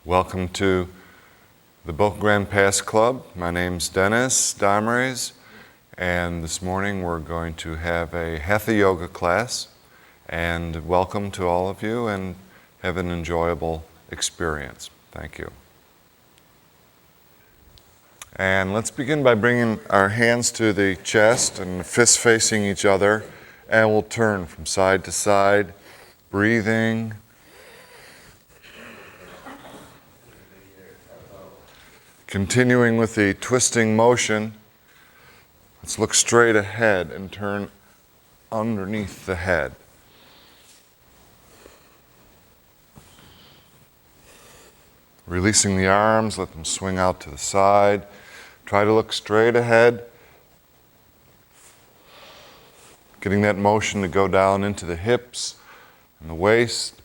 Welcome to the Boca Grande Pass Club. My name's Domres, and this morning we're going to have a hatha yoga class. And welcome to all of you, and have an enjoyable experience. Thank you. And let's begin by bringing our hands to the chest and fists facing each other, and we'll turn from side to side, breathing. Continuing with the twisting motion, let's look straight ahead and turn underneath the head. Releasing the arms, let them swing out to the side. Try to look straight ahead. Getting that motion to go down into the hips and the waist.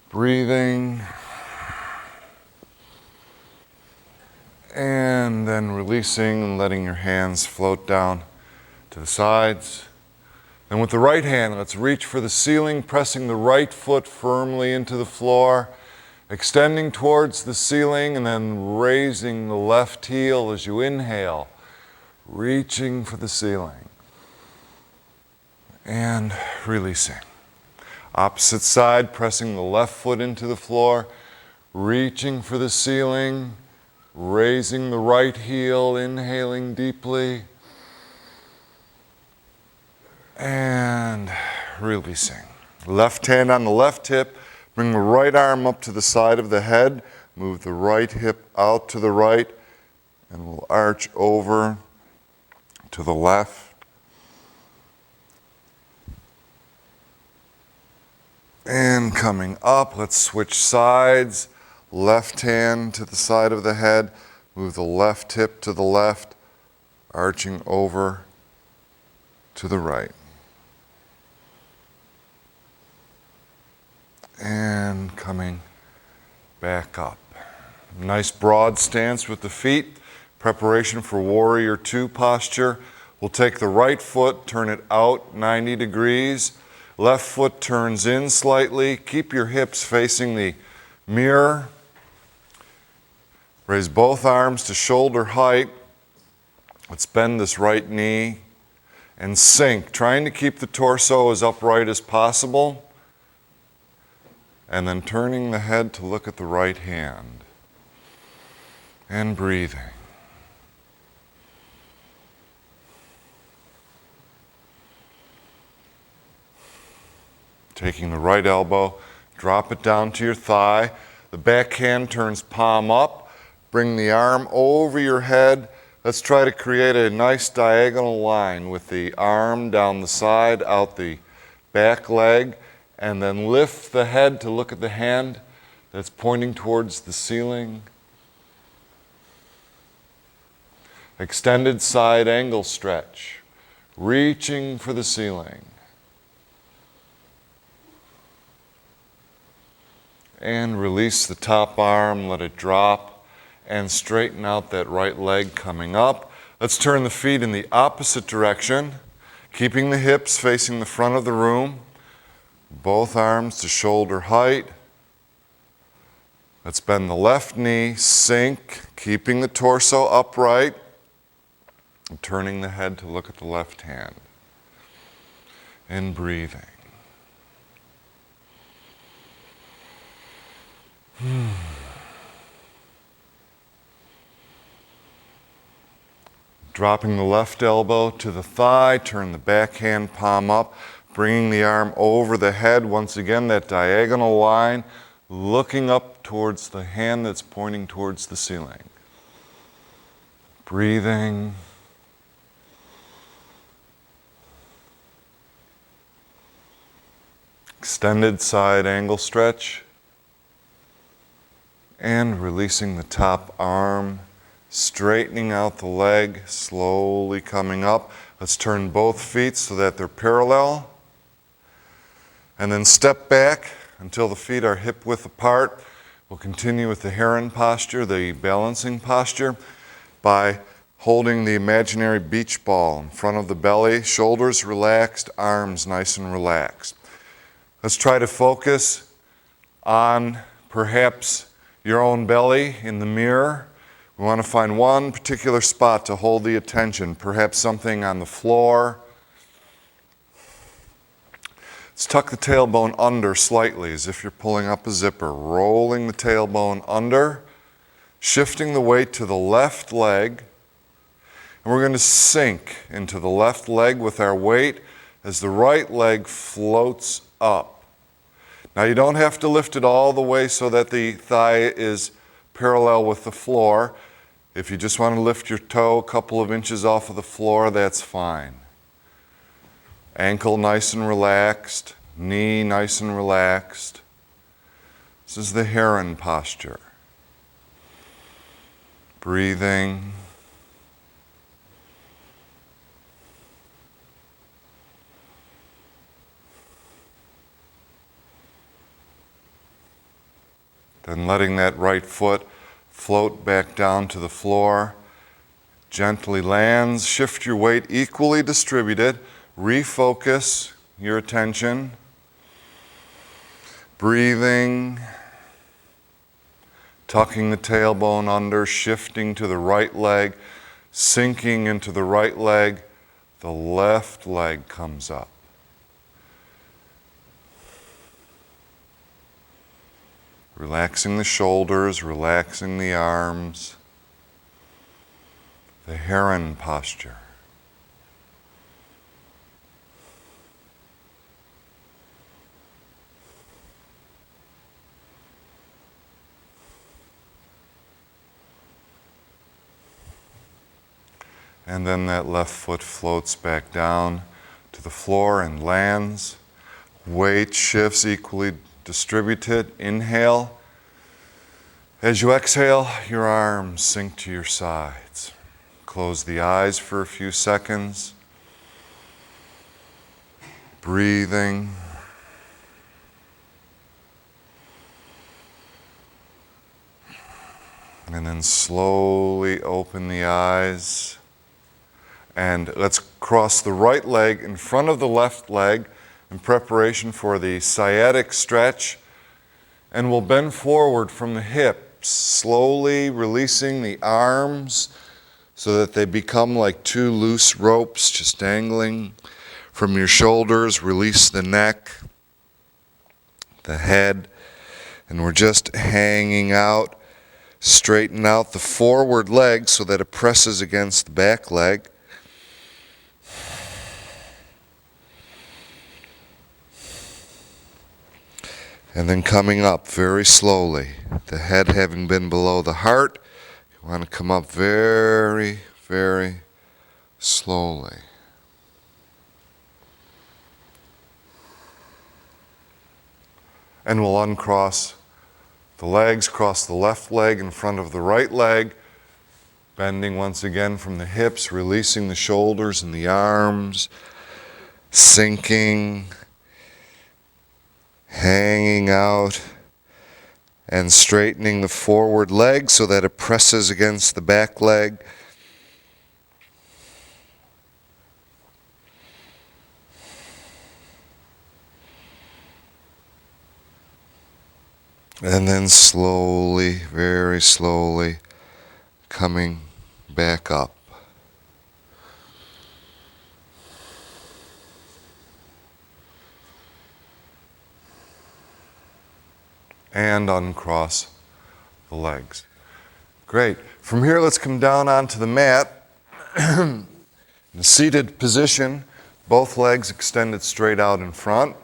Breathing. And then releasing and letting your hands float down to the sides. And with the right hand, let's reach for the ceiling, pressing the right foot firmly into the floor, extending towards the ceiling, and then raising the left heel as you inhale, reaching for the ceiling. And releasing. Opposite side, pressing the left foot into the floor, reaching for the ceiling, raising the right heel, inhaling deeply, and releasing. Left hand on the left hip, bring the right arm up to the side of the head, move the right hip out to the right, and we'll arch over to the left. And coming up, let's switch sides. Left hand to the side of the head, move the left hip to the left, arching over to the right. And coming back up. Nice broad stance with the feet. Preparation for Warrior Two posture. We'll take the right foot, turn it out 90 degrees. Left foot turns in slightly. Keep your hips facing the mirror. Raise both arms to shoulder height. Let's bend this right knee and sink, trying to keep the torso as upright as possible. And then turning the head to look at the right hand. And breathing. Taking the right elbow, drop it down to your thigh. The back hand turns palm up. Bring the arm over your head. Let's try to create a nice diagonal line with the arm down the side, out the back leg, and then lift the head to look at the hand that's pointing towards the ceiling. Extended side angle stretch, reaching for the ceiling. And release the top arm, let it drop. And straighten out that right leg coming up. Let's turn the feet in the opposite direction, keeping the hips facing the front of the room. Both arms to shoulder height. Let's bend the left knee, sink, keeping the torso upright, and turning the head to look at the left hand. And breathing. Dropping the left elbow to the thigh, turn the back hand palm up, bringing the arm over the head. Once again, that diagonal line, looking up towards the hand that's pointing towards the ceiling. Breathing. Extended side angle stretch. And releasing the top arm. Straightening out the leg, slowly coming up. Let's turn both feet so that they're parallel. And then step back until the feet are hip width apart. We'll continue with the heron posture, the balancing posture, by holding the imaginary beach ball in front of the belly, shoulders relaxed, arms nice and relaxed. Let's try to focus on perhaps your own belly in the mirror. We want to find one particular spot to hold the attention, perhaps something on the floor. Let's tuck the tailbone under slightly as if you're pulling up a zipper, rolling the tailbone under, shifting the weight to the left leg. And we're going to sink into the left leg with our weight as the right leg floats up. Now you don't have to lift it all the way so that the thigh is parallel with the floor. If you just want to lift your toe a couple of inches off of the floor, that's fine. Ankle nice and relaxed, knee nice and relaxed. This is the heron posture. Breathing. Then letting that right foot float back down to the floor. Gently lands. Shift your weight equally distributed. Refocus your attention. Breathing. Tucking the tailbone under, shifting to the right leg, sinking into the right leg. The left leg comes up. Relaxing the shoulders, relaxing the arms. The heron posture. And then that left foot floats back down to the floor and lands. Weight shifts equally distributed. Inhale. As you exhale, your arms sink to your sides. Close the eyes for a few seconds. Breathing. And then slowly open the eyes. And let's cross the right leg in front of the left leg in preparation for the sciatic stretch. And we'll bend forward from the hips, slowly releasing the arms so that they become like two loose ropes just dangling from your shoulders. Release the neck, the head, and we're just hanging out. Straighten out the forward leg so that it presses against the back leg. And then coming up very slowly, the head having been below the heart, you want to come up very, very slowly. And we'll uncross the legs, cross the left leg in front of the right leg, bending once again from the hips, releasing the shoulders and the arms, sinking, hanging out, and straightening the forward leg so that it presses against the back leg. And then slowly, very slowly, coming back up. And uncross the legs. Great. From here, let's come down onto the mat. In a seated position, both legs extended straight out in front.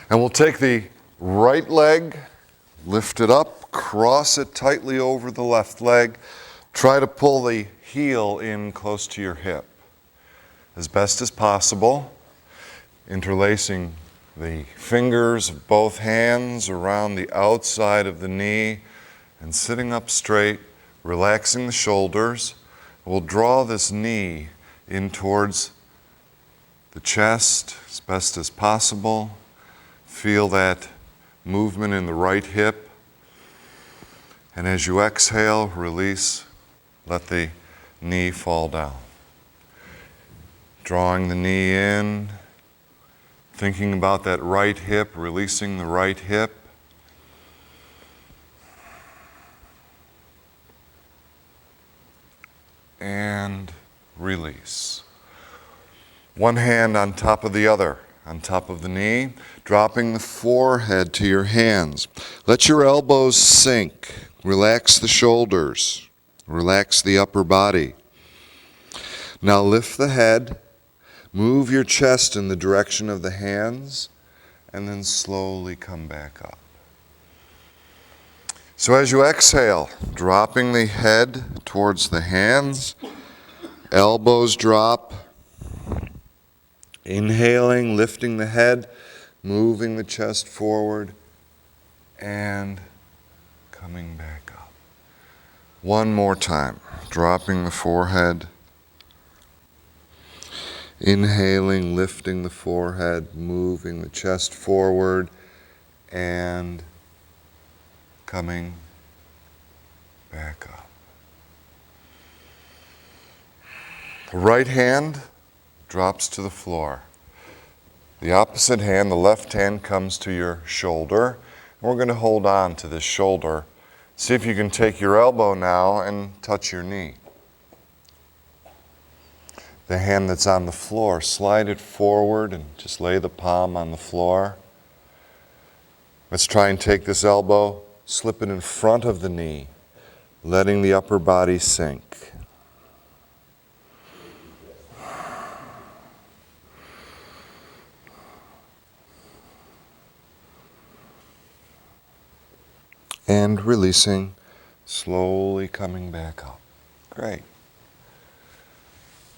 And we'll take the right leg, lift it up, cross it tightly over the left leg. Try to pull the heel in close to your hip as best as possible, interlacing the fingers of both hands around the outside of the knee and sitting up straight, relaxing the shoulders. We'll draw this knee in towards the chest as best as possible. Feel that movement in the right hip. And as you exhale, release, let the knee fall down. Drawing the knee in, thinking about that right hip, releasing the right hip. And release. One hand on top of the other, on top of the knee, dropping the forehead to your hands. Let your elbows sink. Relax the shoulders. Relax the upper body. Now lift the head. Move your chest in the direction of the hands, and then slowly come back up. So as you exhale, dropping the head towards the hands, elbows drop. Inhaling, lifting the head, moving the chest forward, and coming back up. One more time, dropping the forehead. Inhaling, lifting the forehead, moving the chest forward, and coming back up. The right hand drops to the floor. The opposite hand, the left hand, comes to your shoulder. And we're going to hold on to this shoulder. See if you can take your elbow now and touch your knee. The hand that's on the floor, slide it forward and just lay the palm on the floor. Let's try and take this elbow, slip it in front of the knee, letting the upper body sink. And releasing, slowly coming back up. Great.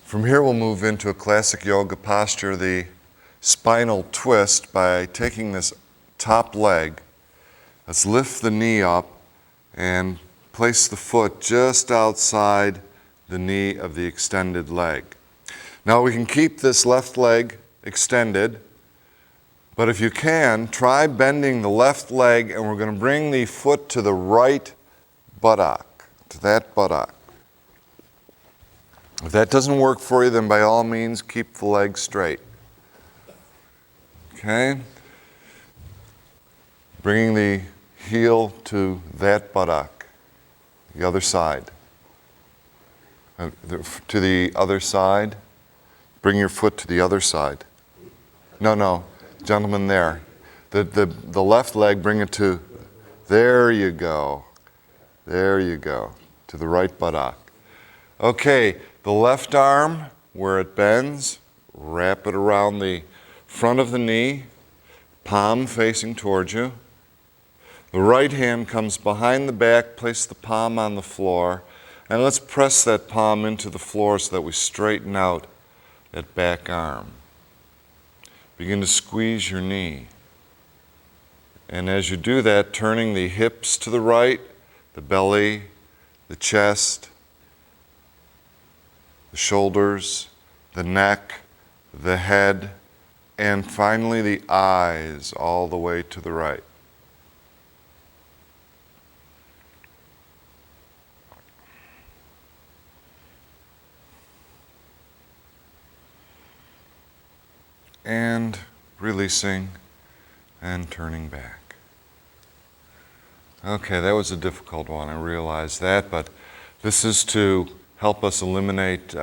From here we'll move into a classic yoga posture, the spinal twist, by taking this top leg. Let's lift the knee up and place the foot just outside the knee of the extended leg. Now we can keep this left leg extended, but if you can, try bending the left leg, and we're going to bring the foot to the right buttock, to that buttock. If that doesn't work for you, then by all means, keep the leg straight. Okay? Bringing the heel to that buttock, the other side. To the other side. Bring your foot to the other side. No, gentlemen there. The left leg, bring it to, there you go. There you go, to the right buttock. Okay, the left arm, where it bends, wrap it around the front of the knee, palm facing towards you. The right hand comes behind the back, place the palm on the floor, and let's press that palm into the floor so that we straighten out that back arm. Begin to squeeze your knee. And as you do that, turning the hips to the right, the belly, the chest, the shoulders, the neck, the head, and finally the eyes all the way to the right. And releasing and turning back. Okay, that was a difficult one, I realize that, but this is to help us eliminate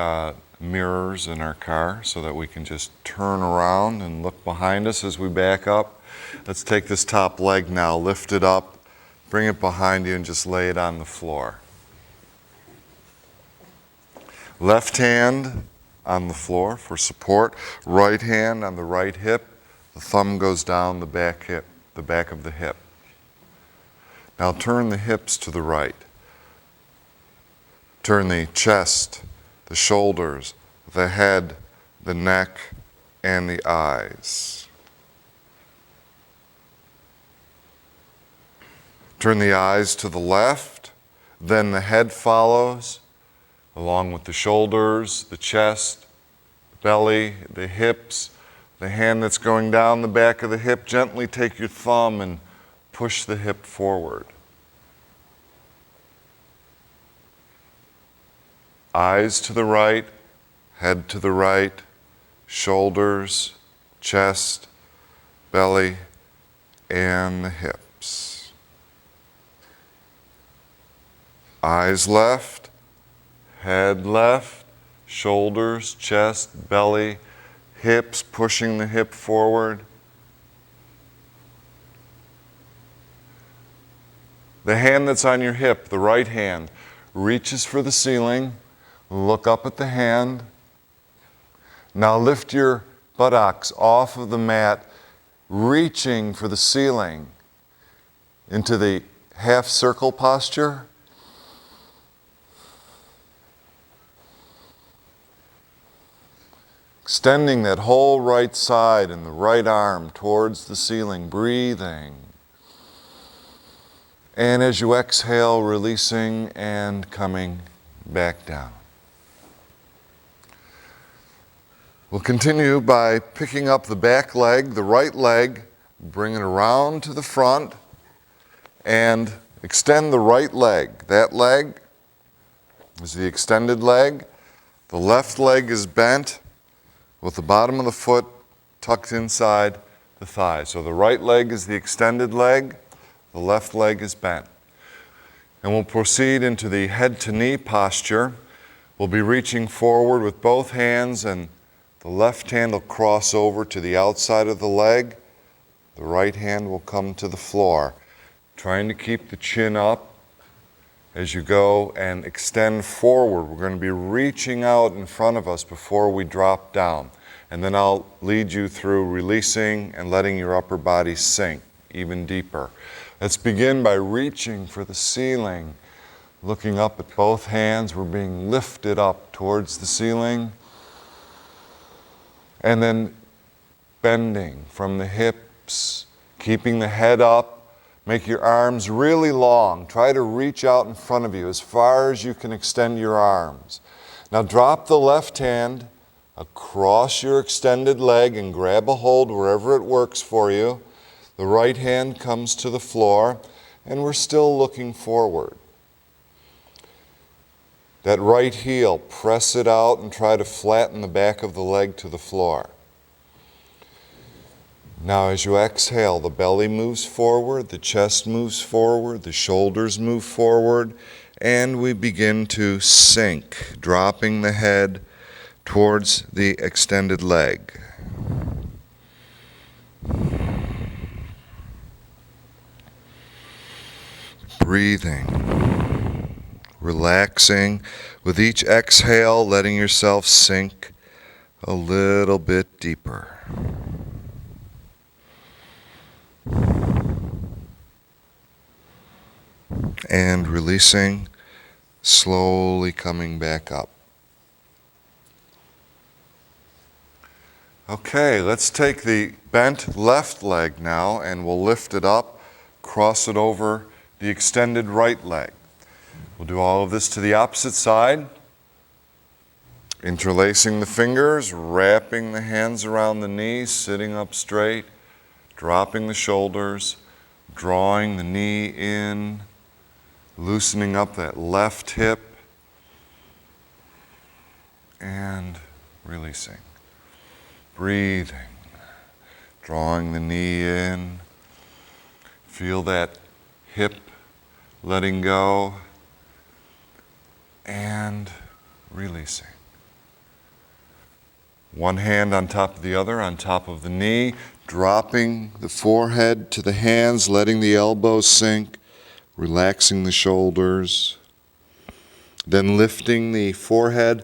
mirrors in our car so that we can just turn around and look behind us as we back up. Let's take this top leg now, lift it up, bring it behind you, and just lay it on the floor. Left hand on the floor for support, right hand on the right hip, the thumb goes down the back hip, the back of the hip. Now turn the hips to the right. Turn the chest, the shoulders, the head, the neck, and the eyes. Turn the eyes to the left, then the head follows, along with the shoulders, the chest, the belly, the hips, the hand that's going down the back of the hip. Gently take your thumb and push the hip forward. Eyes to the right, head to the right, shoulders, chest, belly, and the hips. Eyes left, head left, shoulders, chest, belly, hips, pushing the hip forward. The hand that's on your hip, the right hand, reaches for the ceiling. Look up at the hand. Now lift your buttocks off of the mat, reaching for the ceiling into the half circle posture. Extending that whole right side and the right arm towards the ceiling, breathing. And as you exhale, releasing and coming back down. We'll continue by picking up the back leg, the right leg, bring it around to the front, and extend the right leg. That leg is the extended leg. The left leg is bent with the bottom of the foot tucked inside the thigh. So the right leg is the extended leg, the left leg is bent. And we'll proceed into the head to knee posture. We'll be reaching forward with both hands, and the left hand will cross over to the outside of the leg. The right hand will come to the floor. Trying to keep the chin up as you go and extend forward. We're going to be reaching out in front of us before we drop down. And then I'll lead you through releasing and letting your upper body sink even deeper. Let's begin by reaching for the ceiling. Looking up at both hands, we're being lifted up towards the ceiling. And then bending from the hips, keeping the head up. Make your arms really long. Try to reach out in front of you as far as you can extend your arms. Now drop the left hand across your extended leg and grab a hold wherever it works for you. The right hand comes to the floor, and we're still looking forward. That right heel, press it out and try to flatten the back of the leg to the floor. Now as you exhale, the belly moves forward, the chest moves forward, the shoulders move forward, and we begin to sink, dropping the head towards the extended leg. Breathing, relaxing. With each exhale, letting yourself sink a little bit deeper. And releasing, slowly coming back up. Okay, let's take the bent left leg now and we'll lift it up, cross it over the extended right leg. We'll do all of this to the opposite side. Interlacing the fingers, wrapping the hands around the knees, sitting up straight, dropping the shoulders, drawing the knee in, loosening up that left hip, and releasing. Breathing, drawing the knee in. Feel that hip letting go, and releasing. One hand on top of the other, on top of the knee, dropping the forehead to the hands, letting the elbows sink, relaxing the shoulders. Then lifting the forehead,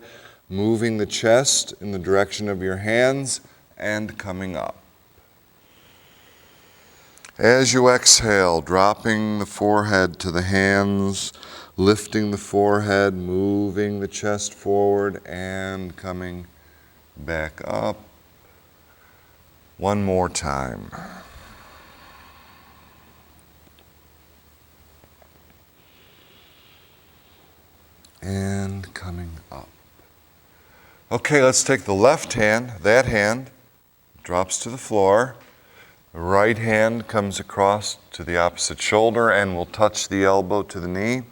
moving the chest in the direction of your hands, and coming up. As you exhale, dropping the forehead to the hands, lifting the forehead, moving the chest forward, and coming back up. One more time. And coming up. Okay, let's take the left hand, that hand drops to the floor. The right hand comes across to the opposite shoulder and we'll touch the elbow to the knee.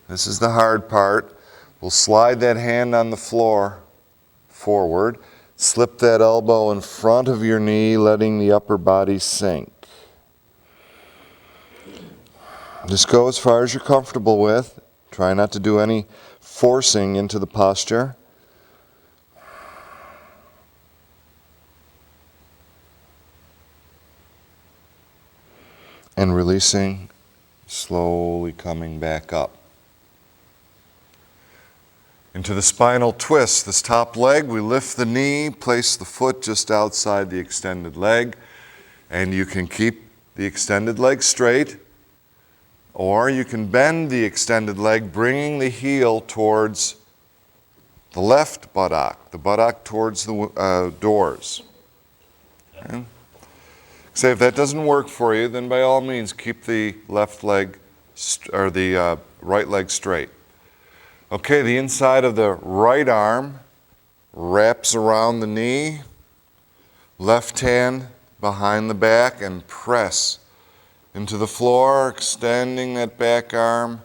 This is the hard part. We'll slide that hand on the floor forward. Slip that elbow in front of your knee, letting the upper body sink. Just go as far as you're comfortable with. Try not to do any forcing into the posture. And releasing, slowly coming back up. Into the spinal twist, this top leg, we lift the knee, place the foot just outside the extended leg, and you can keep the extended leg straight, or you can bend the extended leg, bringing the heel towards the left buttock, the buttock towards the doors. Okay? Say if that doesn't work for you, then by all means keep the left leg or the right leg straight. Okay, the inside of the right arm wraps around the knee, left hand behind the back, and press into the floor, extending that back arm.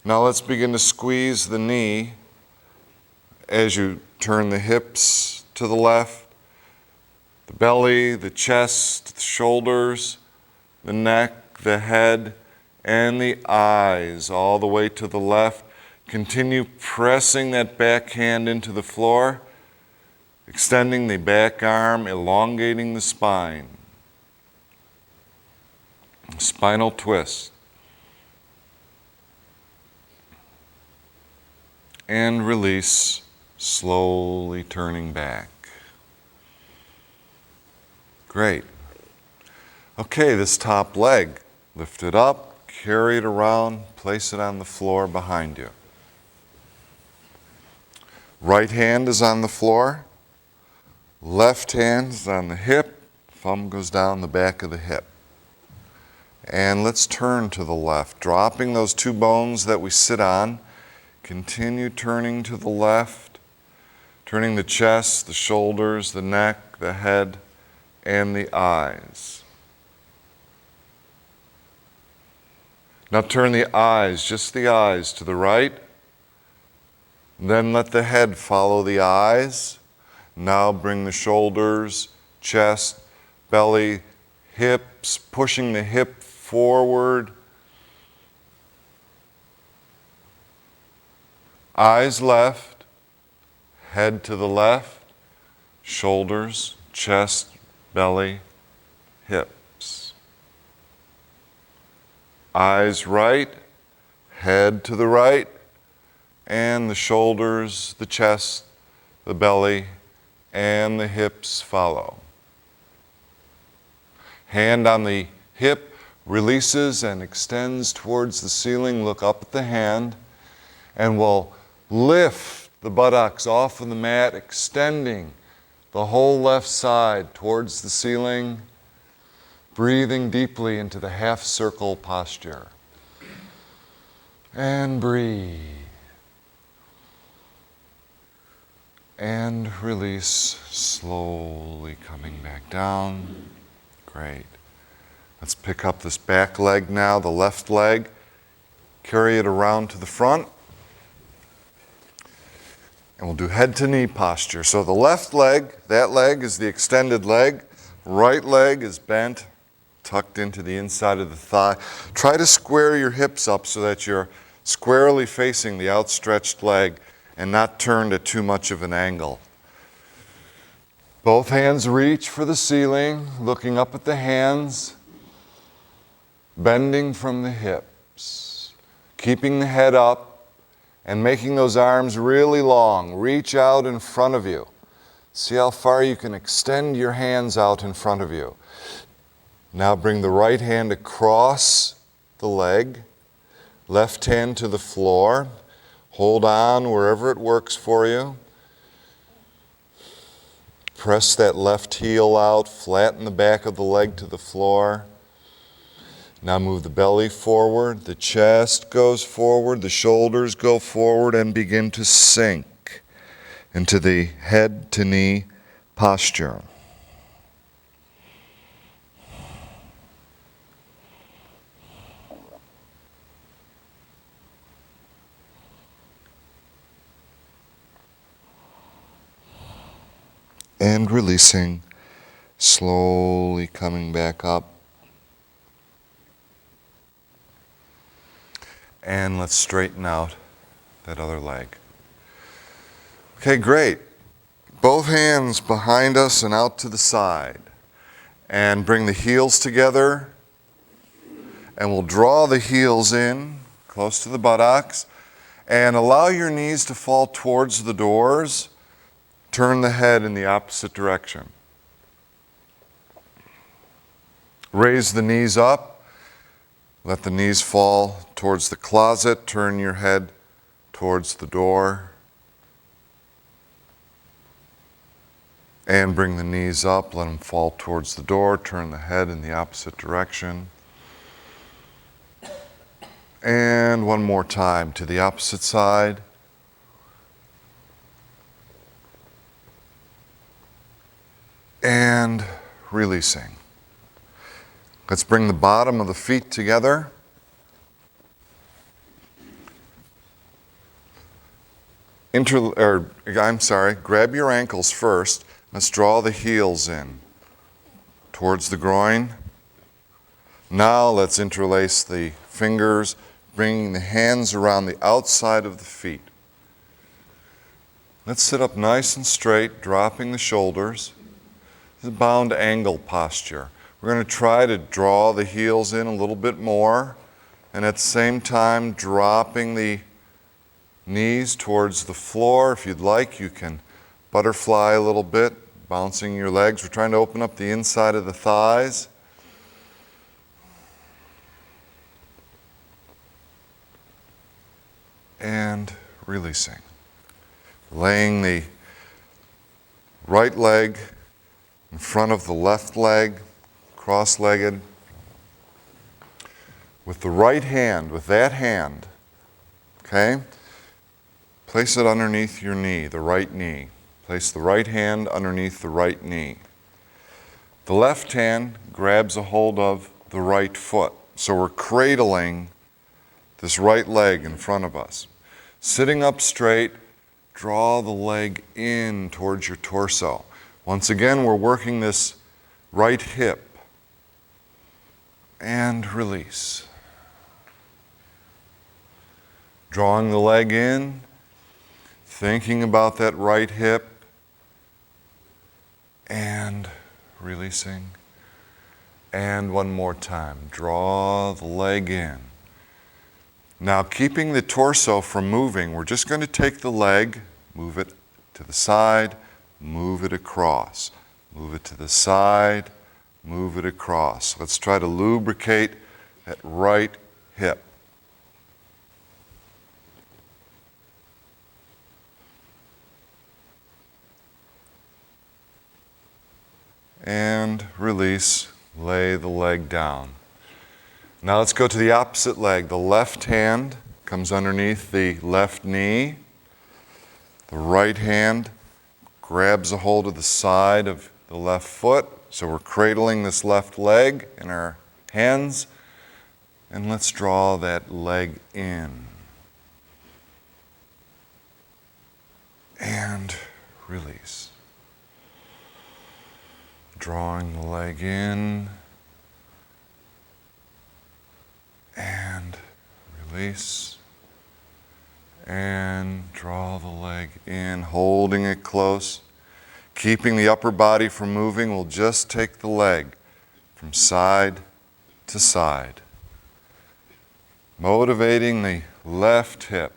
Now let's begin to squeeze the knee as you turn the hips to the left, the belly, the chest, the shoulders, the neck, the head, and the eyes all the way to the left. Continue pressing that back hand into the floor, extending the back arm, elongating the spine. Spinal twist. And release, slowly turning back. Great. Okay, this top leg, lift it up, carry it around, place it on the floor behind you. Right hand is on the floor, left hand is on the hip, thumb goes down the back of the hip. And let's turn to the left, dropping those two bones that we sit on. Continue turning to the left, turning the chest, the shoulders, the neck, the head, and the eyes. Now turn the eyes, just the eyes, to the right. Then let the head follow the eyes. Now bring the shoulders, chest, belly, hips, pushing the hip forward. Eyes left, head to the left, shoulders, chest, belly, hips. Eyes right, head to the right, and the shoulders, the chest, the belly, and the hips follow. Hand on the hip releases and extends towards the ceiling. Look up at the hand, and we'll lift the buttocks off of the mat, extending the whole left side towards the ceiling, breathing deeply into the half circle posture. And breathe. And release, slowly coming back down. Great. Let's pick up this back leg now, the left leg. Carry it around to the front. And we'll do head to knee posture. So the left leg, that leg is the extended leg. Right leg is bent, tucked into the inside of the thigh. Try to square your hips up so that you're squarely facing the outstretched leg and not turned at too much of an angle. Both hands reach for the ceiling, looking up at the hands, bending from the hips, keeping the head up and making those arms really long. Reach out in front of you. See how far you can extend your hands out in front of you. Now bring the right hand across the leg, left hand to the floor. Hold on wherever it works for you. Press that left heel out, flatten the back of the leg to the floor. Now move the belly forward, the chest goes forward, the shoulders go forward, and begin to sink into the head to knee posture. and releasing, slowly coming back up. And let's straighten out that other leg. Okay, great. Both hands behind us and out to the side. And bring the heels together. And we'll draw the heels in, close to the buttocks. And allow your knees to fall towards the doors. Turn the head in the opposite direction. Raise the knees up. Let the knees fall towards the closet. Turn your head towards the door. And bring the knees up. Let them fall towards the door. Turn the head in the opposite direction. And one more time to the opposite side. And releasing. Let's bring the bottom of the feet together. Grab your ankles first. Let's draw the heels in towards the groin. Now let's interlace the fingers, bringing the hands around the outside of the feet. Let's sit up nice and straight, dropping the shoulders. This is a bound angle posture. We're going to try to draw the heels in a little bit more, and at the same time dropping the knees towards the floor. If you'd like, you can butterfly a little bit, bouncing your legs. We're trying to open up the inside of the thighs. And releasing. Laying the right leg in front of the left leg, cross-legged. With the right hand, with that hand, okay? Place it underneath your knee, the right knee. Place the right hand underneath the right knee. The left hand grabs a hold of the right foot. So we're cradling this right leg in front of us. Sitting up straight, draw the leg in towards your torso. Once again, we're working this right hip. And release. Drawing the leg in, thinking about that right hip, and releasing. And one more time, draw the leg in. Now, keeping the torso from moving, we're just going to take the leg, move it to the side, move it across. Move it to the side, move it across. Let's try to lubricate that right hip. And release, lay the leg down. Now let's go to the opposite leg. The left hand comes underneath the left knee. The right hand grabs a hold of the side of the left foot. So we're cradling this left leg in our hands. And let's draw that leg in. And release. Drawing the leg in. And release. And draw the leg in, holding it close. Keeping the upper body from moving, we'll just take the leg from side to side. Motivating the left hip.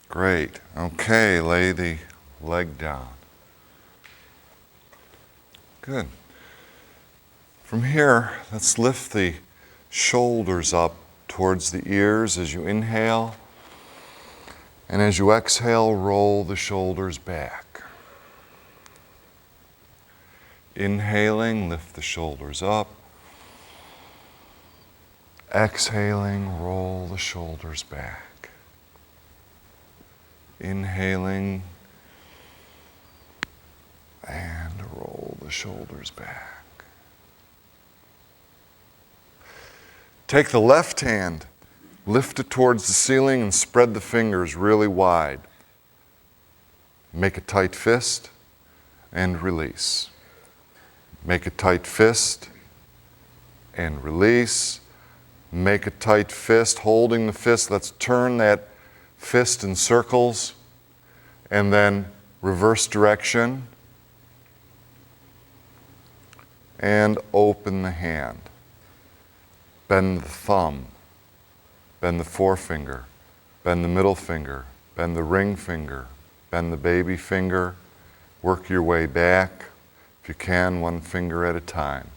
Great. Okay, lay the leg down. Good. From here, let's lift the shoulders up towards the ears as you inhale. And as you exhale, roll the shoulders back. Inhaling, lift the shoulders up. Exhaling, roll the shoulders back. Inhaling, and roll the shoulders back. Take the left hand Lift it towards the ceiling and spread the fingers really wide. Make a tight fist and release. Make a tight fist and release. Make a tight fist, holding the fist. Let's turn that fist in circles and then reverse direction and open the hand. Bend the thumb, bend the forefinger, bend the middle finger, bend the ring finger, bend the baby finger. Work your way back, if you can, one finger at a time.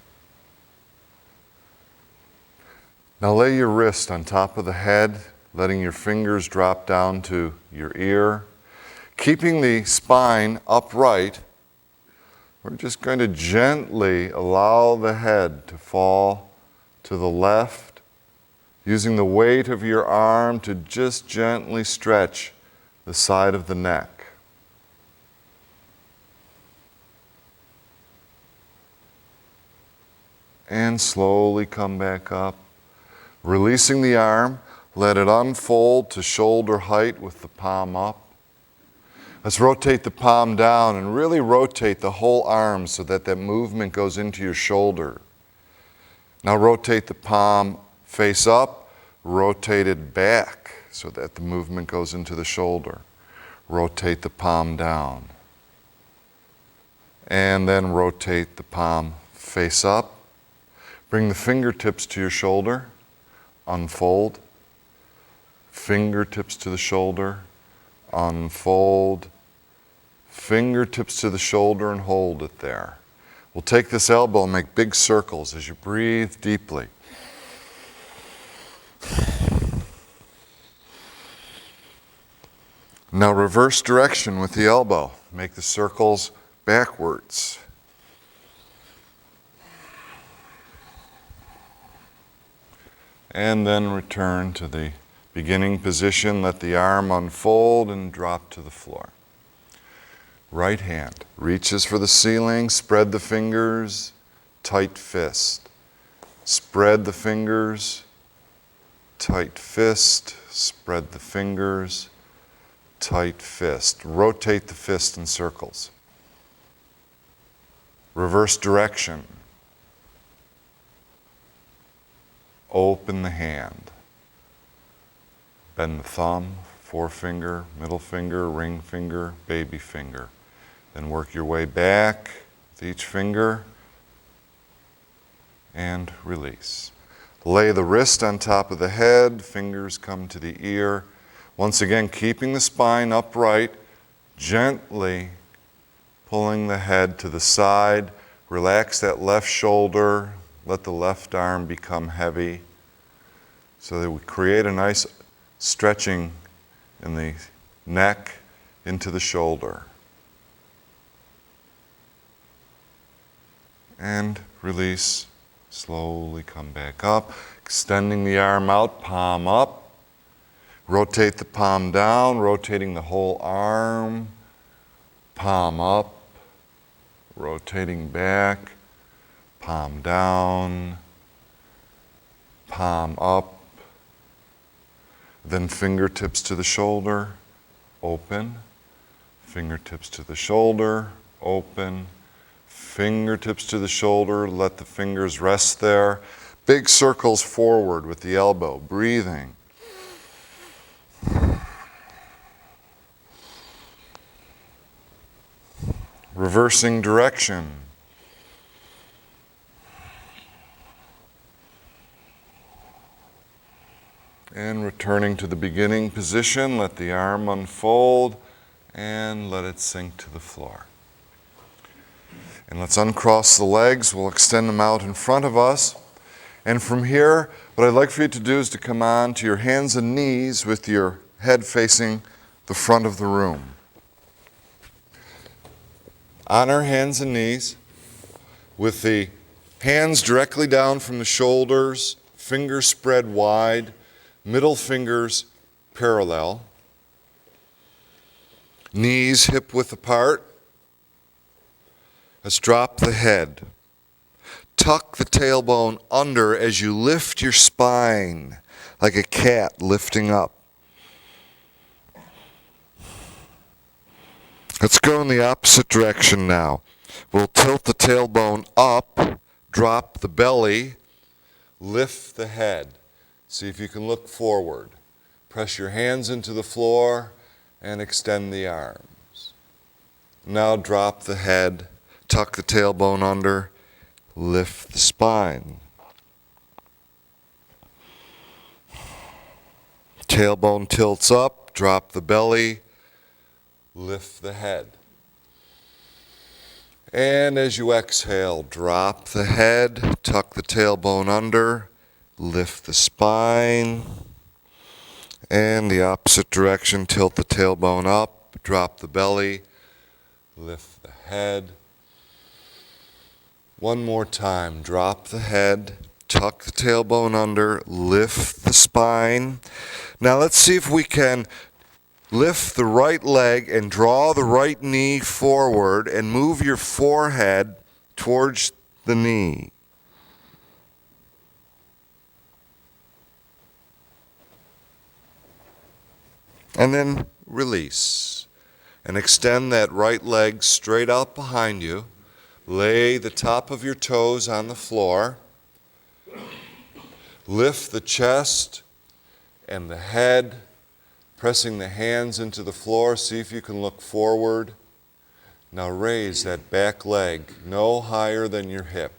Now lay your wrist on top of the head, letting your fingers drop down to your ear. Keeping the spine upright, we're just going to gently allow the head to fall to the left, using the weight of your arm to just gently stretch the side of the neck. And slowly come back up. Releasing the arm, let it unfold to shoulder height with the palm up. Let's rotate the palm down and really rotate the whole arm so that that movement goes into your shoulder. Now rotate the palm face up, rotate it back so that the movement goes into the shoulder. Rotate the palm down. And then rotate the palm face up. Bring the fingertips to your shoulder, unfold. Fingertips to the shoulder, unfold. Fingertips to the shoulder and hold it there. We'll take this elbow and make big circles as you breathe deeply. Now reverse direction with the elbow. Make the circles backwards. And then return to the beginning position. Let the arm unfold and drop to the floor. Right hand reaches for the ceiling. Spread the fingers. Tight fist. Spread the fingers. Tight fist. Spread the fingers. Tight fist. Rotate the fist in circles. Reverse direction. Open the hand. Bend the thumb, forefinger, middle finger, ring finger, baby finger. Then work your way back with each finger and release. Lay the wrist on top of the head, fingers come to the ear. Once again, keeping the spine upright, gently pulling the head to the side. Relax that left shoulder. Let the left arm become heavy so that we create a nice stretching in the neck into the shoulder. And release. Slowly come back up. Extending the arm out, palm up. Rotate the palm down, rotating the whole arm. Palm up. Rotating back. Palm down, palm up, then fingertips to the shoulder, open, fingertips to the shoulder, open, fingertips to the shoulder, let the fingers rest there. Big circles forward with the elbow, breathing. Reversing direction. And returning to the beginning position, let the arm unfold and let it sink to the floor. And let's uncross the legs. We'll extend them out in front of us. And from here, what I'd like for you to do is to come on to your hands and knees with your head facing the front of the room. On our hands and knees, with the hands directly down from the shoulders, fingers spread wide, middle fingers parallel, knees hip width apart. Let's drop the head. tuck the tailbone under as you lift your spine, like a cat lifting up. Let's go in the opposite direction now. We'll tilt the tailbone up, drop the belly, lift the head. See if you can look forward. Press your hands into the floor and extend the arms. Now drop the head, tuck the tailbone under, lift the spine. Tailbone tilts up, drop the belly, lift the head. And as you exhale, drop the head, tuck the tailbone under, lift the spine. And the opposite direction, tilt the tailbone up, drop the belly, lift the head. One more time, drop the head, tuck the tailbone under, lift the spine. Now let's see if we can lift the right leg and draw the right knee forward and move your forehead towards the knee. And then release. And extend that right leg straight out behind you. Lay the top of your toes on the floor. Lift the chest and the head, pressing the hands into the floor. See if you can look forward. Now raise that back leg no higher than your hip.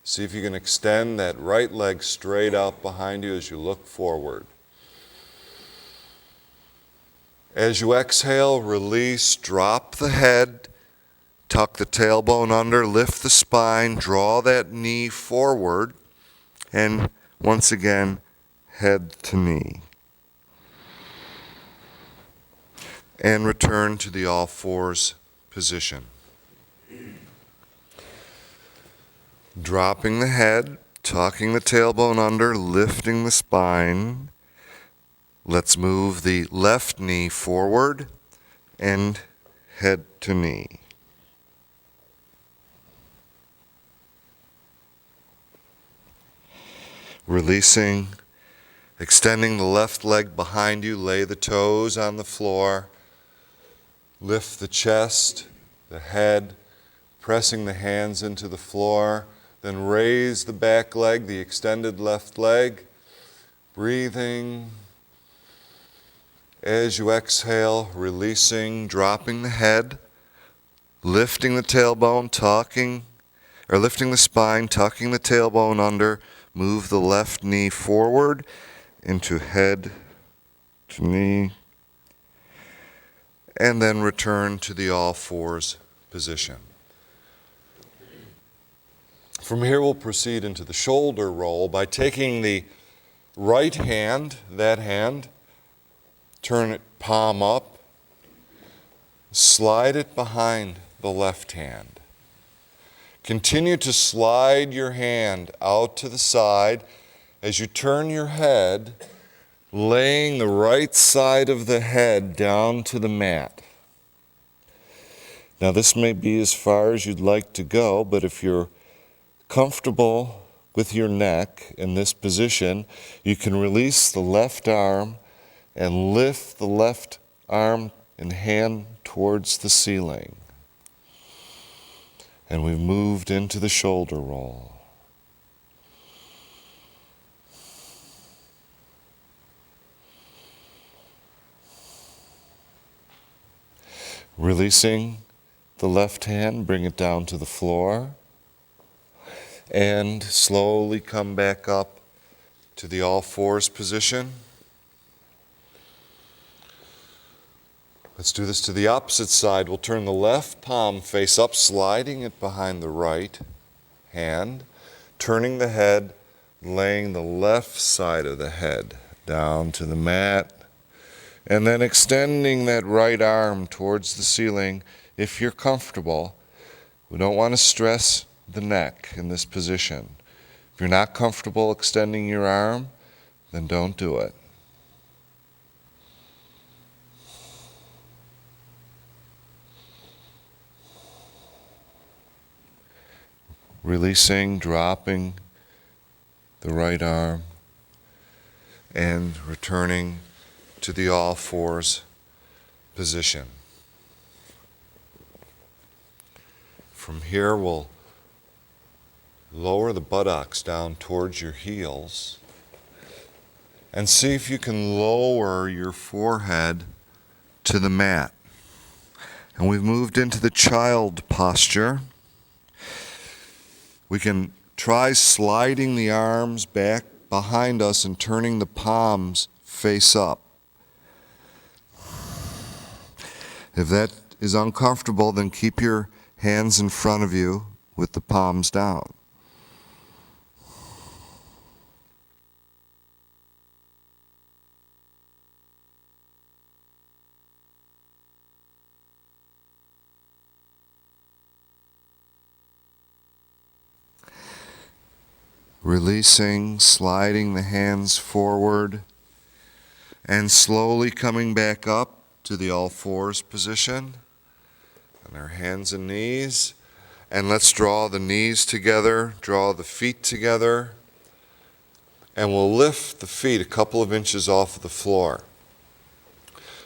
See if you can extend that right leg straight out behind you as you look forward. As you exhale, release, drop the head, tuck the tailbone under, lift the spine, draw that knee forward, and once again, head to knee. And return to the all fours position. Dropping the head, tucking the tailbone under, lifting the spine. Let's move the left knee forward and head to knee. Releasing, extending the left leg behind you, lay the toes on the floor, lift the chest, the head, pressing the hands into the floor, then raise the back leg, the extended left leg, breathing. As you exhale, releasing, dropping the head, lifting the tailbone, lifting the spine, tucking the tailbone under, move the left knee forward into head to knee, and then return to the all fours position. From here we'll proceed into the shoulder roll by taking the right hand, that hand, turn it palm up, slide it behind the left hand. Continue to slide your hand out to the side as you turn your head, laying the right side of the head down to the mat. Now this may be as far as you'd like to go, but if you're comfortable with your neck in this position, you can release the left arm and lift the left arm and hand towards the ceiling. And we've moved into the shoulder roll. Releasing the left hand, bring it down to the floor, and slowly come back up to the all fours position. Let's do this to the opposite side. We'll turn the left palm face up, sliding it behind the right hand, turning the head, laying the left side of the head down to the mat, and then extending that right arm towards the ceiling if you're comfortable. We don't want to stress the neck in this position. If you're not comfortable extending your arm, then don't do it. Releasing, dropping the right arm, and returning to the all fours position. From here, we'll lower the buttocks down towards your heels and see if you can lower your forehead to the mat. And we've moved into the child posture. We can try sliding the arms back behind us and turning the palms face up. If that is uncomfortable, then keep your hands in front of you with the palms down. Releasing, sliding the hands forward, and slowly coming back up to the all fours position. And our hands and knees. And let's draw the knees together, draw the feet together. And we'll lift the feet a couple of inches off of the floor.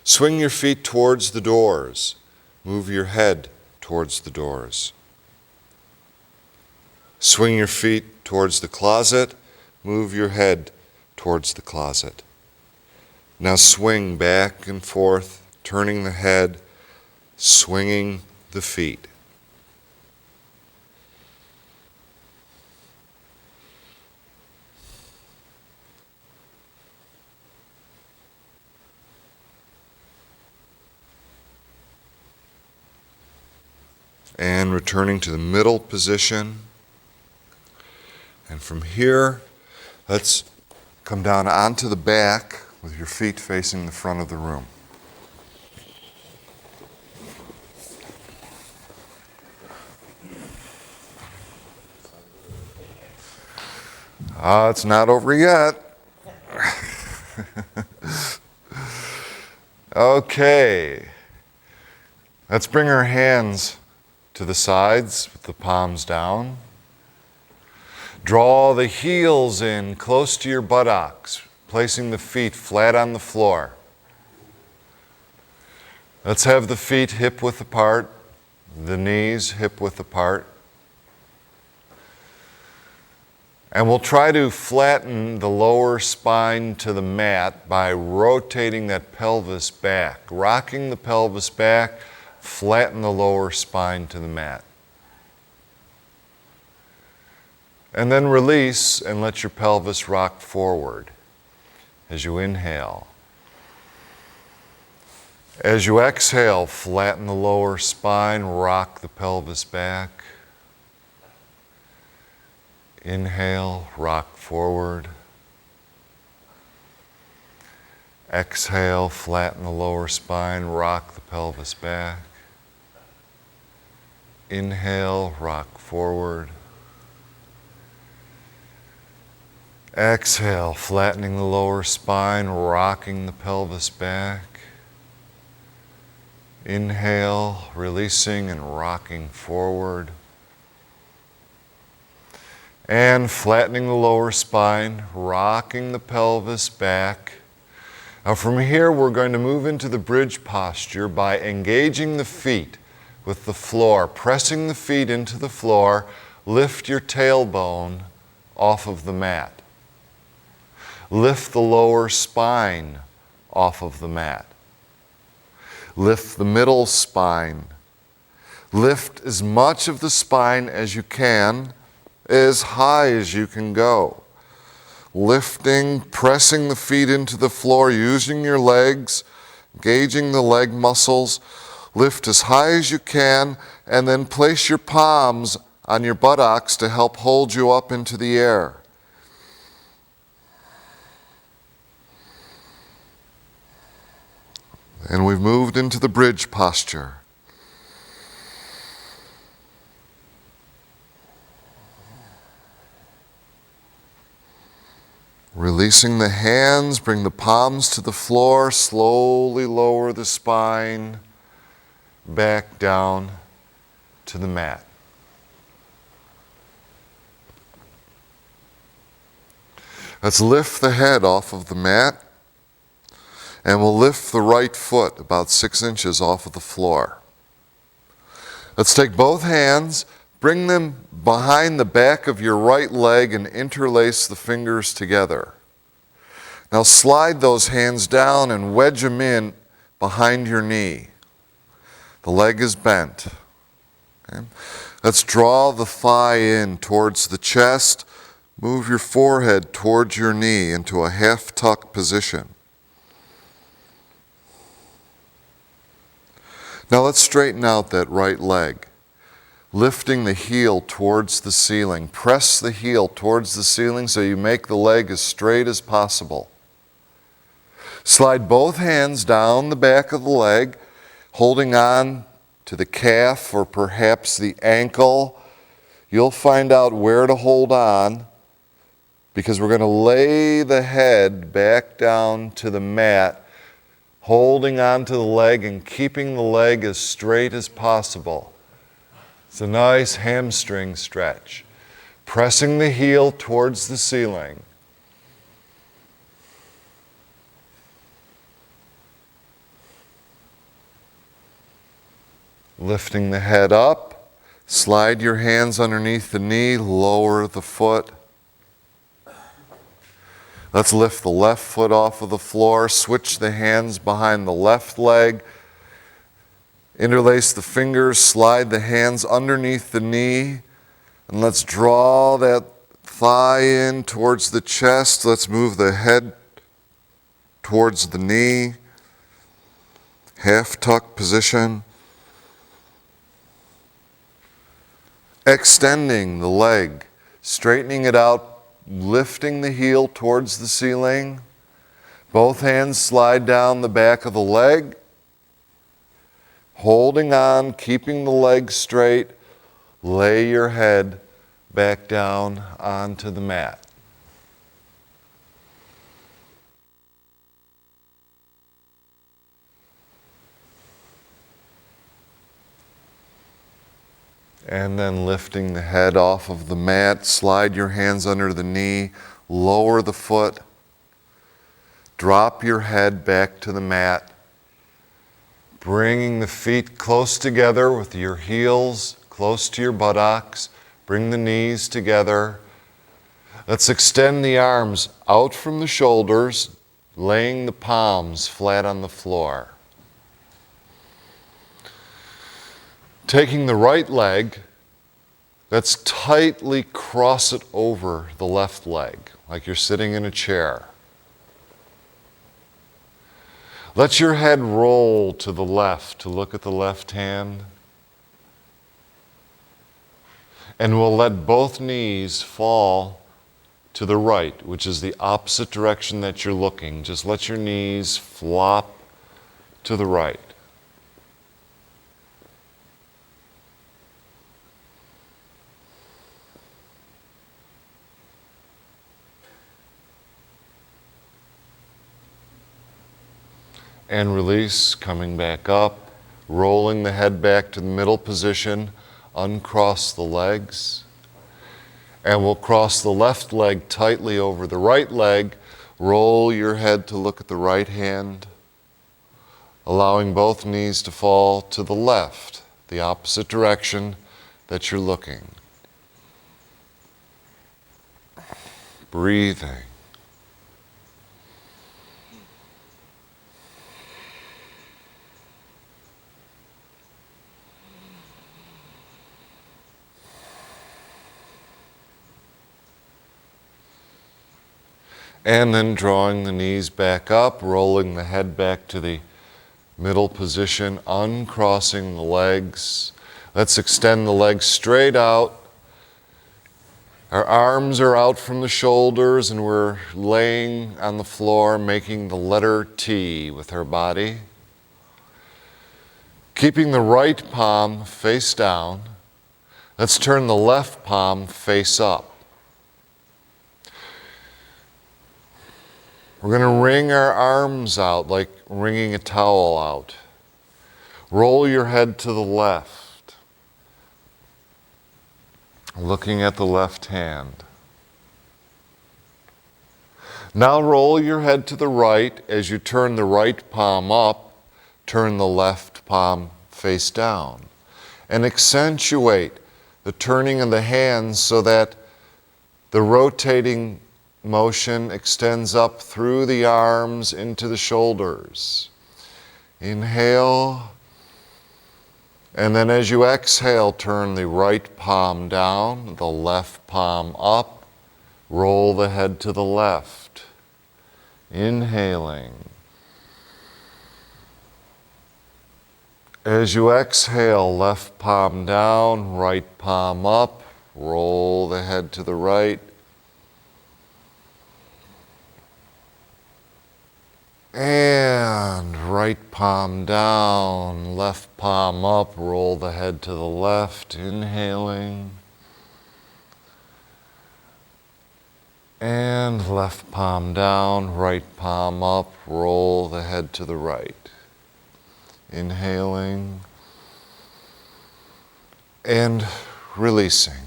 Swing your feet towards the doors. Move your head towards the doors. Swing your feet towards the closet. Move your head towards the closet. Now swing back and forth, turning the head, swinging the feet. And returning to the middle position. And from here, let's come down onto the back with your feet facing the front of the room. It's not over yet. Okay. Let's bring our hands to the sides with the palms down. Draw the heels in close to your buttocks, placing the feet flat on the floor. Let's have the feet hip-width apart, the knees hip-width apart. And we'll try to flatten the lower spine to the mat by rotating that pelvis back. Rocking the pelvis back, flatten the lower spine to the mat. And then release and let your pelvis rock forward as you inhale. As you exhale, flatten the lower spine, rock the pelvis back. Inhale, rock forward. Exhale, flatten the lower spine, rock the pelvis back. Inhale, rock forward. Exhale, flattening the lower spine, rocking the pelvis back. Inhale, releasing and rocking forward. And flattening the lower spine, rocking the pelvis back. Now from here, we're going to move into the bridge posture by engaging the feet with the floor, pressing the feet into the floor. Lift your tailbone off of the mat. Lift the lower spine off of the mat. Lift the middle spine. Lift as much of the spine as you can, as high as you can go. Lifting, pressing the feet into the floor, using your legs, engaging the leg muscles. Lift as high as you can, and then place your palms on your buttocks to help hold you up into the air. And we've moved into the bridge posture. Releasing the hands, bring the palms to the floor, slowly lower the spine back down to the mat. Let's lift the head off of the mat, and we'll lift the right foot about 6 inches off of the floor. Let's take both hands, bring them behind the back of your right leg and interlace the fingers together. Now slide those hands down and wedge them in behind your knee. The leg is bent. Okay? Let's draw the thigh in towards the chest. Move your forehead towards your knee into a half tuck position. Now let's straighten out that right leg. Lifting the heel towards the ceiling. Press the heel towards the ceiling so you make the leg as straight as possible. Slide both hands down the back of the leg, holding on to the calf or perhaps the ankle. You'll find out where to hold on because we're going to lay the head back down to the mat, holding on to the leg and keeping the leg as straight as possible. It's a nice hamstring stretch. Pressing the heel towards the ceiling. Lifting the head up. Slide your hands underneath the knee. Lower the foot. Let's lift the left foot off of the floor. Switch the hands behind the left leg. Interlace the fingers, slide the hands underneath the knee, and let's draw that thigh in towards the chest. Let's move the head towards the knee, half tuck position. Extending the leg, straightening it out, lifting the heel towards the ceiling. Both hands slide down the back of the leg. Holding on, keeping the leg straight, lay your head back down onto the mat. And then lifting the head off of the mat, slide your hands under the knee, lower the foot, drop your head back to the mat. Bringing the feet close together with your heels close to your buttocks. Bring the knees together. Let's extend the arms out from the shoulders, laying the palms flat on the floor. Taking the right leg, let's tightly cross it over the left leg, like you're sitting in a chair. Let your head roll to the left to look at the left hand. And we'll let both knees fall to the right, which is the opposite direction that you're looking. Just let your knees flop to the right. And release, coming back up, rolling the head back to the middle position, uncross the legs. And we'll cross the left leg tightly over the right leg, roll your head to look at the right hand, allowing both knees to fall to the left, the opposite direction that you're looking. Breathing. And then drawing the knees back up, rolling the head back to the middle position, uncrossing the legs. Let's extend the legs straight out. Our arms are out from the shoulders and we're laying on the floor, making the letter T with our body. Keeping the right palm face down. Let's turn the left palm face up. We're going to wring our arms out like wringing a towel out. Roll your head to the left, looking at the left hand. Now roll your head to the right. As you turn the right palm up, turn the left palm face down. And accentuate the turning of the hands so that the rotating motion extends up through the arms into the shoulders. Inhale. And then as you exhale, turn the right palm down, the left palm up. Roll the head to the left. Inhaling. As you exhale, left palm down, right palm up. Roll the head to the right. And right palm down, left palm up. Roll the head to the left. Inhaling. And left palm down, right palm up. Roll the head to the right. Inhaling and releasing.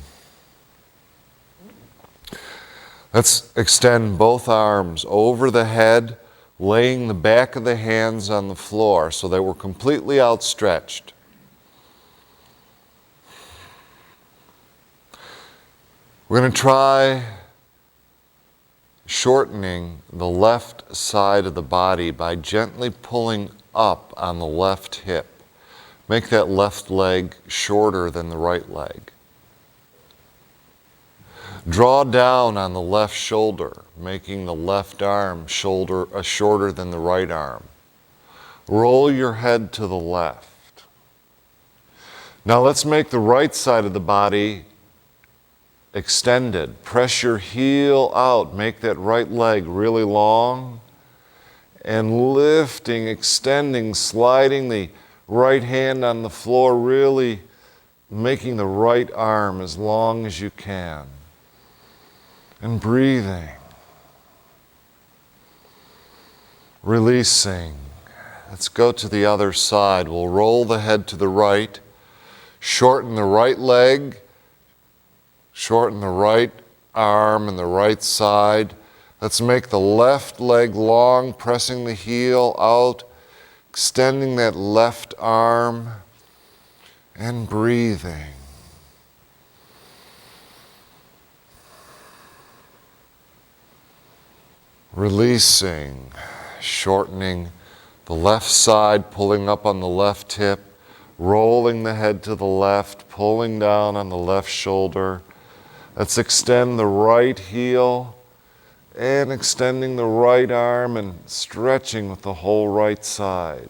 Let's extend both arms over the head, laying the back of the hands on the floor so that we're completely outstretched. We're going to try shortening the left side of the body by gently pulling up on the left hip. Make that left leg shorter than the right leg. Draw down on the left shoulder, making the left arm shorter than the right arm. Roll your head to the left. Now let's make the right side of the body extended. Press your heel out. Make that right leg really long. And lifting, extending, sliding the right hand on the floor, really making the right arm as long as you can. And breathing. Releasing. Let's go to the other side. We'll roll the head to the right, shorten the right leg, shorten the right arm and the right side. Let's make the left leg long, pressing the heel out, extending that left arm, and breathing. Releasing, shortening the left side, pulling up on the left hip, rolling the head to the left, pulling down on the left shoulder. Let's extend the right heel and extending the right arm and stretching with the whole right side.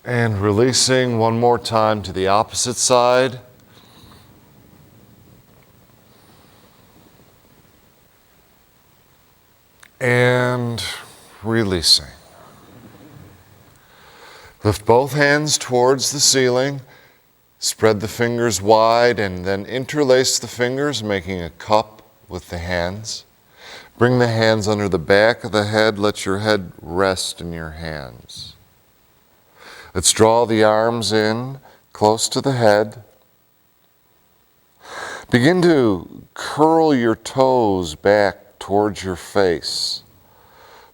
And releasing one more time to the opposite side. And releasing. Lift both hands towards the ceiling. Spread the fingers wide and then interlace the fingers, making a cup with the hands. Bring the hands under the back of the head. Let your head rest in your hands. Let's draw the arms in close to the head. Begin to curl your toes back towards your face.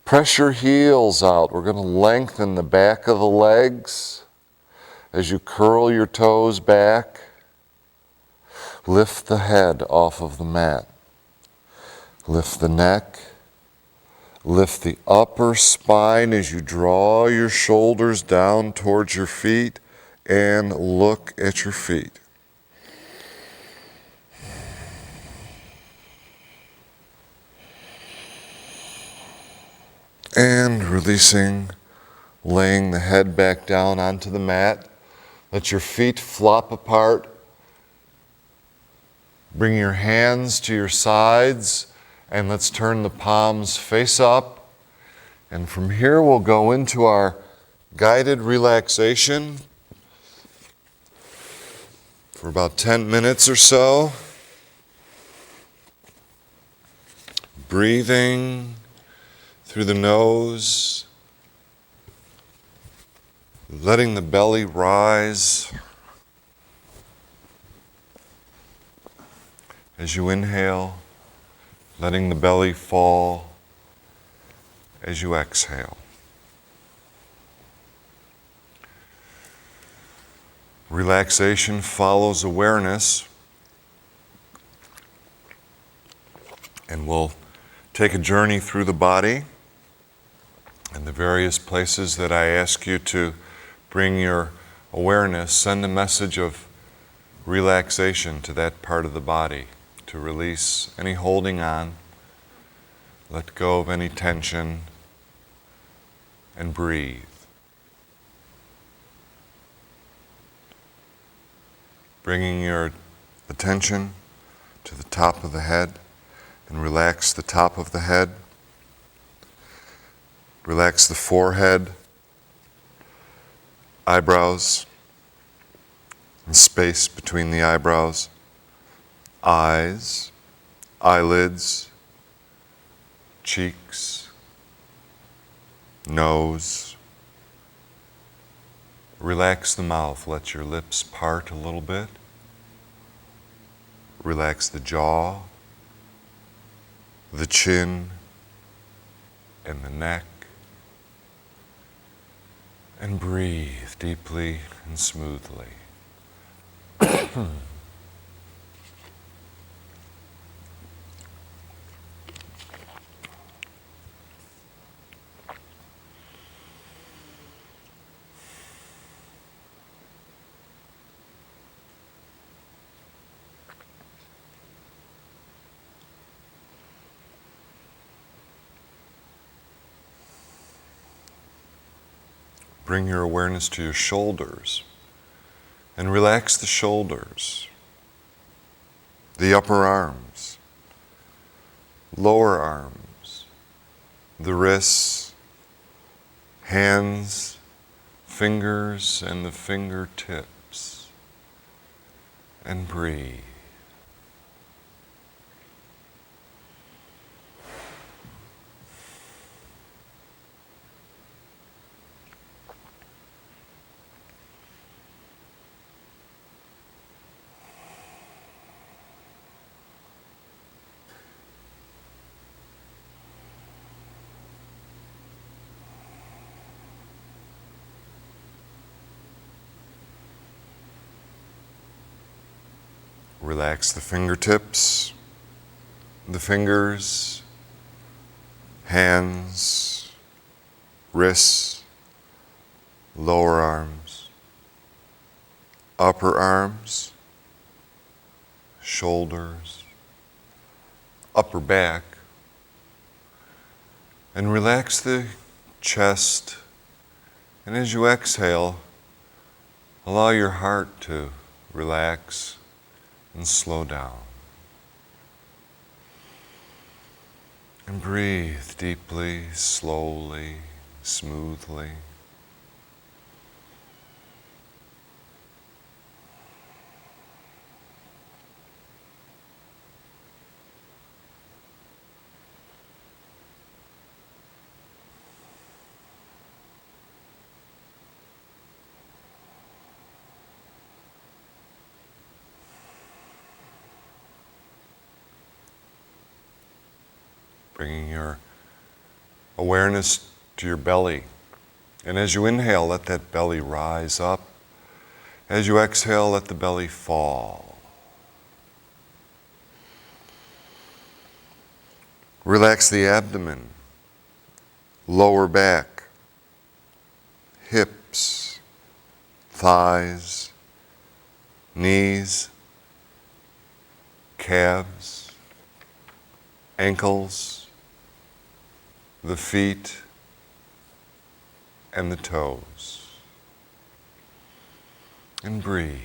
Press your heels out. We're going to lengthen the back of the legs. As you curl your toes back, lift the head off of the mat. Lift the neck. Lift the upper spine as you draw your shoulders down towards your feet and look at your feet. And releasing, laying the head back down onto the mat. Let your feet flop apart. Bring your hands to your sides and let's turn the palms face up. And from here we'll go into our guided relaxation for about 10 minutes or so. Breathing through the nose. Letting the belly rise as you inhale. letting the belly fall as you exhale. Relaxation follows awareness, and we'll take a journey through the body and the various places that I ask you to bring your awareness. Send a message of relaxation to that part of the body, to release any holding on, let go of any tension, and breathe. Bringing your attention to the top of the head, and relax the top of the head. Relax the forehead, eyebrows, and space between the eyebrows, eyes, eyelids, cheeks, nose. Relax the mouth, let your lips part a little bit. Relax the jaw, the chin, and the neck. And breathe deeply and smoothly. Bring your awareness to your shoulders and relax the shoulders, the upper arms, lower arms, the wrists, hands, fingers, and the fingertips. And breathe. Relax the fingertips, the fingers, hands, wrists, lower arms, upper arms, shoulders, upper back, and relax the chest. And as you exhale, allow your heart to relax and slow down. And breathe deeply, slowly, smoothly. Bringing your awareness to your belly. And as you inhale, let that belly rise up. As you exhale, let the belly fall. Relax the abdomen, lower back, hips, thighs, knees, calves, ankles, the feet, and the toes. And breathe.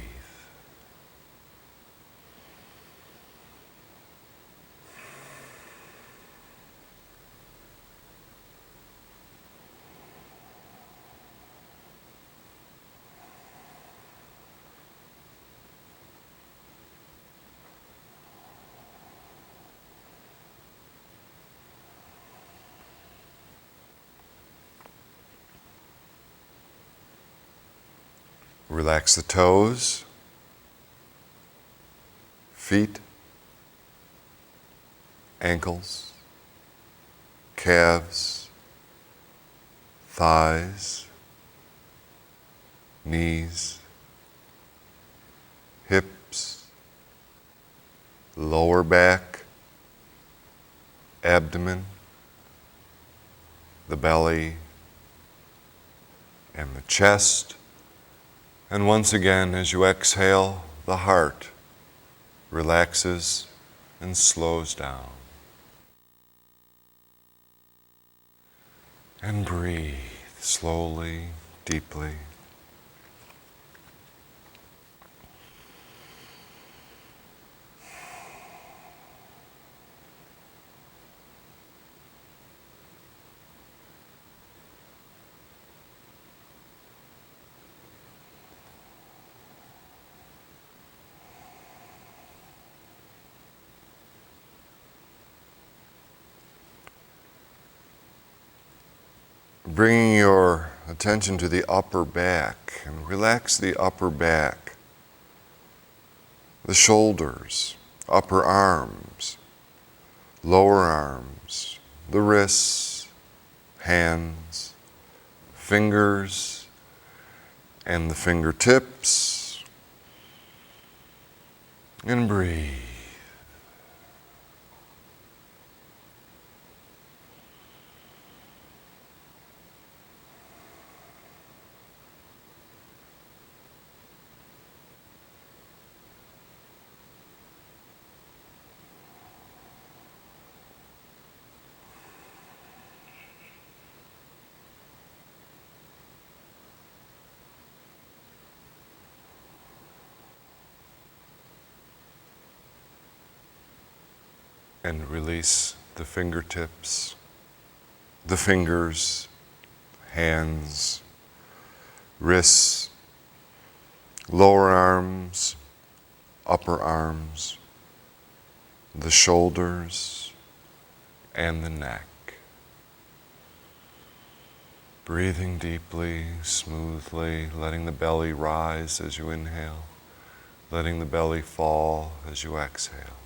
Relax the toes, feet, ankles, calves, thighs, knees, hips, lower back, abdomen, the belly, and the chest. And once again, as you exhale, the heart relaxes and slows down. And breathe slowly, deeply. Bringing your attention to the upper back, and relax the upper back, the shoulders, upper arms, lower arms, the wrists, hands, fingers, and the fingertips, and breathe. And release the fingertips, the fingers, hands, wrists, lower arms, upper arms, the shoulders, and the neck. Breathing deeply, smoothly, letting the belly rise as you inhale, letting the belly fall as you exhale.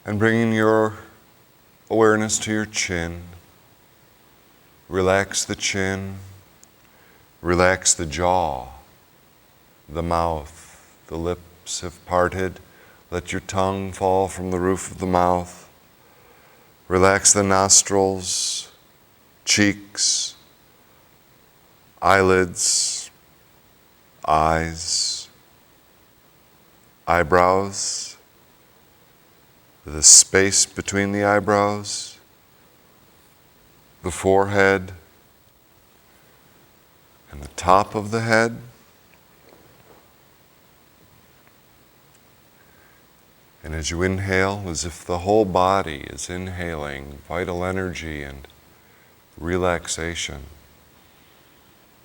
And bringing your awareness to your chin, relax the chin, relax the jaw, the mouth, the lips have parted. Let your tongue fall from the roof of the mouth. Relax the nostrils, cheeks, eyelids, eyes, eyebrows, the space between the eyebrows, the forehead, and the top of the head. And as you inhale, as if the whole body is inhaling vital energy and relaxation,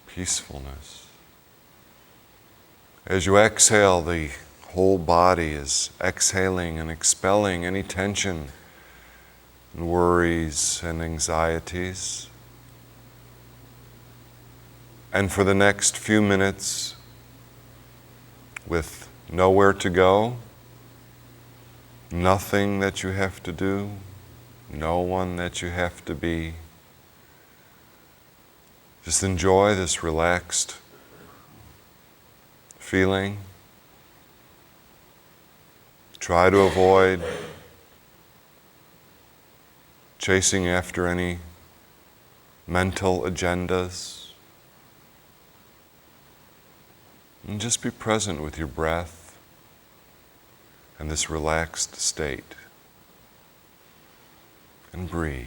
peacefulness. As you exhale, the whole body is exhaling and expelling any tension and worries and anxieties. And for the next few minutes, with nowhere to go, nothing that you have to do, no one that you have to be, just enjoy this relaxed feeling. Try to avoid chasing after any mental agendas. And just be present with your breath and this relaxed state. And breathe.